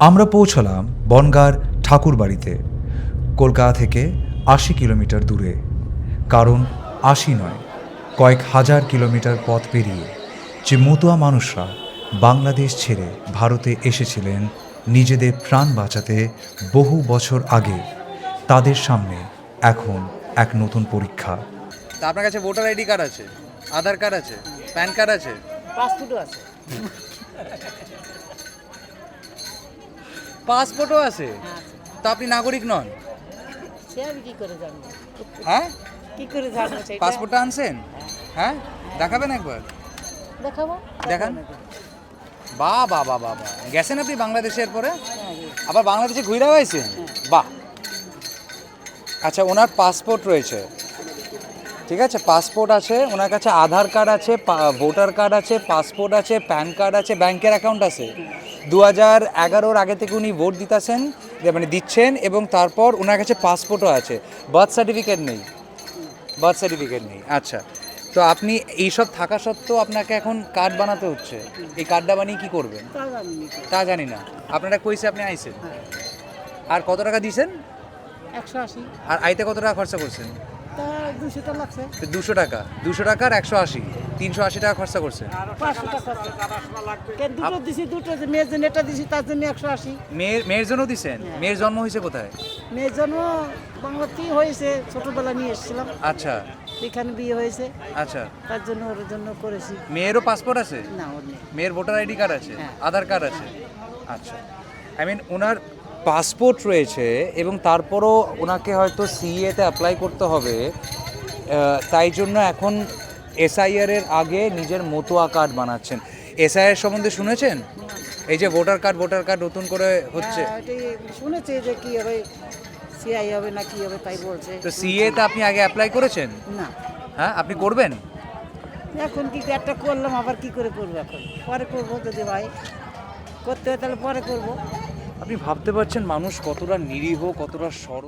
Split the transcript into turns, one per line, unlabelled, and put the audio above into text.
আমরা পৌঁছলাম বনগাঁর ঠাকুরবাড়িতে, কলকাতা থেকে ৮০ কিলোমিটার দূরে। কারণ ৮০ নয়, কয়েক হাজার কিলোমিটার পথ পেরিয়ে যে মতুয়া মানুষরা বাংলাদেশ ছেড়ে ভারতে এসেছিলেন নিজেদের প্রাণ বাঁচাতে বহু বছর আগে, তাদের সামনে এখন এক নতুন পরীক্ষা।
তা আপনার কাছে ভোটার আইডি কার্ড আছে, আধার কার্ড আছে, প্যান কার্ড আছে,
পাসপোর্টও আছে।
পাসপোর্টও আছে, তো আপনি নাগরিক নন?
সে আমি কি করে জানবো?
হ্যাঁ,
কি করে জানবো সেটা?
পাসপোর্টটা আনছেন? হ্যাঁ, দেখাবেন একবার,
দেখাবো।
দেখান। বাহ বাহ বাহ বাহ বাহ, গেছেন আপনি বাংলাদেশের পরে? আবার বাংলাদেশে ঘুরে হয়েছেন? বাহ। আচ্ছা, ওনার পাসপোর্ট রয়েছে, ঠিক আছে, পাসপোর্ট আছে ওনার কাছে, আধার কার্ড আছে, ভোটার কার্ড আছে, পাসপোর্ট আছে, প্যান কার্ড আছে, ব্যাংকের অ্যাকাউন্ট আছে। 2011-র আগে থেকে উনি ভোট দিতেছেন, মানে দিচ্ছেন, এবং তারপর ওনার কাছে পাসপোর্টও আছে। বার্থ সার্টিফিকেট নেই? বার্থ সার্টিফিকেট নেই। আচ্ছা, তো আপনি এইসব থাকা সত্ত্বেও আপনাকে এখন কার্ড বানাতে হচ্ছে। এই কার্ডটা বানিয়ে কী করবেন
তা জানি না।
তা জানি না। আপনারা কইছে আপনি আইছেন, আর কত টাকা দিয়েছেন?
180।
আর আইতে কত টাকা খরচা করছেন?
তা 200 লাগছে।
200 টাকা, 200 টাকার 180, 380 টাকা খরচা করছেন।
500 টাকা কেন দুটো দিছি, দুটো যে মেয়ের জন্য এটা দিছি, তার জন্য 180।
মেয়ের জন্য দিছেন? মেয়ের জন্ম হয়েছে কোথায়?
মেয়ের জন্য বাংলাতেই হয়েছে, ছোটবেলা নিয়ে এসেছিলাম,
আচ্ছা
এখানে বিয়ে হয়েছে,
আচ্ছা।
তার জন্য ওর জন্য করেছি।
মেয়েরও পাসপোর্ট আছে?
না, ওর নেই।
মেয়ের ভোটার আইডি কার্ড আছে,
হ্যাঁ।
আধার কার্ড আছে। আচ্ছা, আই মিন ওনার পাসপোর্ট রয়েছে, এবং তারপরও ওনাকে হয়তো সিএতে অ্যাপ্লাই করতে হবে, তাই জন্য এখন এসআইআর এর আগে নিজের মতুয়া কার্ড বানাচ্ছেন। এসআইআর সম্বন্ধে শুনেছেন? এই যে ভোটার কার্ড নতুন করে হচ্ছে,
হ্যাঁ, এটাই শুনেছি যে কি হবে, সিআই হবে না কি হবে তাই বলছে।
তো সিএতে আপনি আগে অ্যাপ্লাই করেছেন?
না,
হ্যাঁ, আপনি করবেন?
এখন কি একটা করলাম, আবার কি করে করবো? এখন পরে করবো, যদি ভাই করতে হয় তাহলে পরে করবো।
আপনি ভাবতে পারছেন মানুষ কতটা নিরীহ, কতটা সরল।